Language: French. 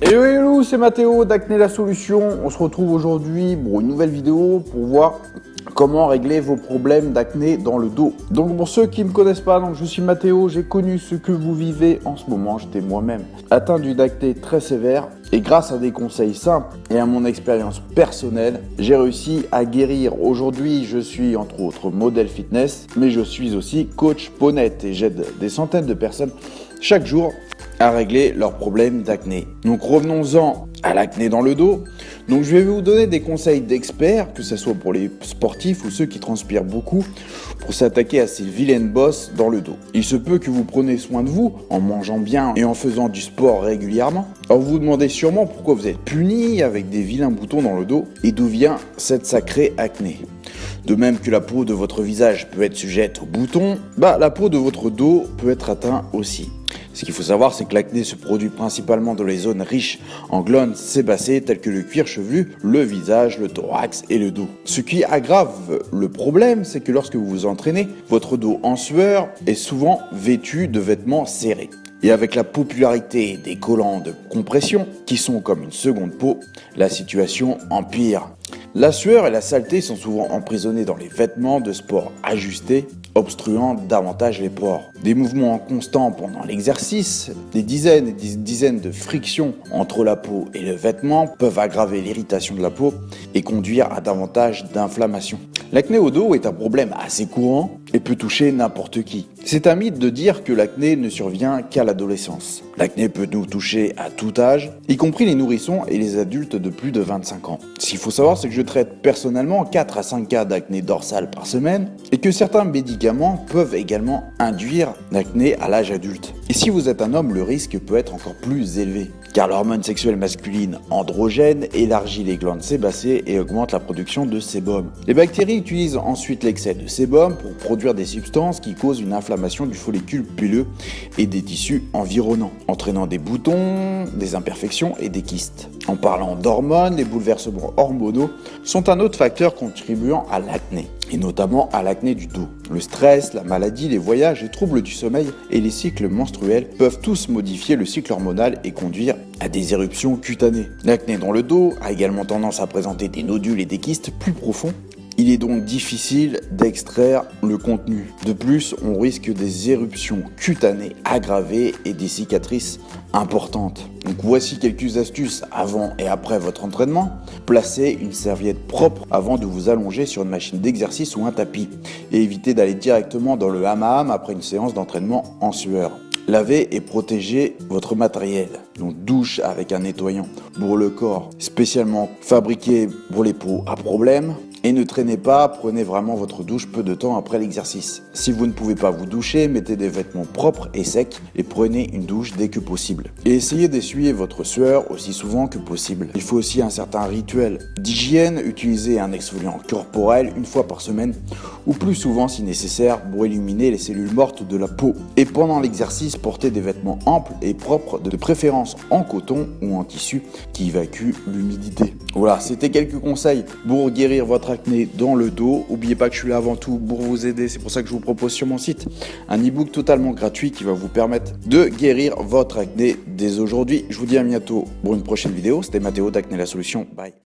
Hello hello, c'est Mathéo d'Acné la solution. On se retrouve aujourd'hui pour une nouvelle vidéo pour voir comment régler vos problèmes d'acné dans le dos. Donc pour ceux qui ne me connaissent pas, je suis Mathéo, j'ai connu ce que vous vivez en ce moment. J'étais moi-même atteint d'une acné très sévère et grâce à des conseils simples et à mon expérience personnelle, j'ai réussi à guérir. Aujourd'hui, je suis entre autres modèle fitness, mais je suis aussi coach peau-nette et j'aide des centaines de personnes chaque jour à régler leurs problèmes d'acné. Donc revenons-en à l'acné dans le dos. Donc je vais vous donner des conseils d'experts, que ce soit pour les sportifs ou ceux qui transpirent beaucoup, pour s'attaquer à ces vilaines bosses dans le dos. Il se peut que vous preniez soin de vous en mangeant bien et en faisant du sport régulièrement. Alors vous vous demandez sûrement pourquoi vous êtes puni avec des vilains boutons dans le dos et d'où vient cette sacrée acné. De même que la peau de votre visage peut être sujette aux boutons, la peau de votre dos peut être atteinte aussi. Ce qu'il faut savoir, c'est que l'acné se produit principalement dans les zones riches en glandes sébacées telles que le cuir chevelu, le visage, le thorax et le dos. Ce qui aggrave le problème, c'est que lorsque vous vous entraînez, votre dos en sueur est souvent vêtu de vêtements serrés. Et avec la popularité des collants de compression, qui sont comme une seconde peau, la situation empire. La sueur et la saleté sont souvent emprisonnées dans les vêtements de sport ajustés, obstruant davantage les pores. Des mouvements constants pendant l'exercice, des dizaines et des dizaines de frictions entre la peau et le vêtement peuvent aggraver l'irritation de la peau et conduire à davantage d'inflammation. L'acné au dos est un problème assez courant et peut toucher n'importe qui. C'est un mythe de dire que l'acné ne survient qu'à l'adolescence. L'acné peut nous toucher à tout âge, y compris les nourrissons et les adultes de plus de 25 ans. Ce qu'il faut savoir, c'est que je traite personnellement 4 à 5 cas d'acné dorsale par semaine et que certains médicaments peuvent également induire l'acné à l'âge adulte. Et si vous êtes un homme, le risque peut être encore plus élevé, car l'hormone sexuelle masculine androgène élargit les glandes sébacées et augmente la production de sébum. Les bactéries utilisent ensuite l'excès de sébum pour produire des substances qui causent une inflammation du follicule pileux et des tissus environnants, entraînant des boutons, des imperfections et des kystes. En parlant d'hormones, les bouleversements hormonaux sont un autre facteur contribuant à l'acné, et notamment à l'acné du dos. Le stress, la maladie, les voyages, les troubles du sommeil et les cycles menstruels peuvent tous modifier le cycle hormonal et conduire à des éruptions cutanées. L'acné dans le dos a également tendance à présenter des nodules et des kystes plus profonds. Il est donc difficile d'extraire le contenu. De plus, on risque des éruptions cutanées aggravées et des cicatrices importantes. Donc voici quelques astuces avant et après votre entraînement. Placez une serviette propre avant de vous allonger sur une machine d'exercice ou un tapis. Et évitez d'aller directement dans le hammam après une séance d'entraînement en sueur. Lavez et protégez votre matériel, donc douche avec un nettoyant pour le corps, spécialement fabriqué pour les peaux à problème. Et ne traînez pas, prenez vraiment votre douche peu de temps après l'exercice. Si vous ne pouvez pas vous doucher, mettez des vêtements propres et secs et prenez une douche dès que possible. Et essayez d'essuyer votre sueur aussi souvent que possible. Il faut aussi un certain rituel d'hygiène, utilisez un exfoliant corporel une fois par semaine ou plus souvent si nécessaire pour éliminer les cellules mortes de la peau. Et pendant l'exercice, portez des vêtements amples et propres, de préférence en coton ou en tissu qui évacuent l'humidité. Voilà, c'était quelques conseils pour guérir votre acné dans le dos. N'oubliez pas que je suis là avant tout pour vous aider. C'est pour ça que je vous propose sur mon site un e-book totalement gratuit qui va vous permettre de guérir votre acné dès aujourd'hui. Je vous dis à bientôt pour une prochaine vidéo. C'était Mathéo d'Acné la solution. Bye.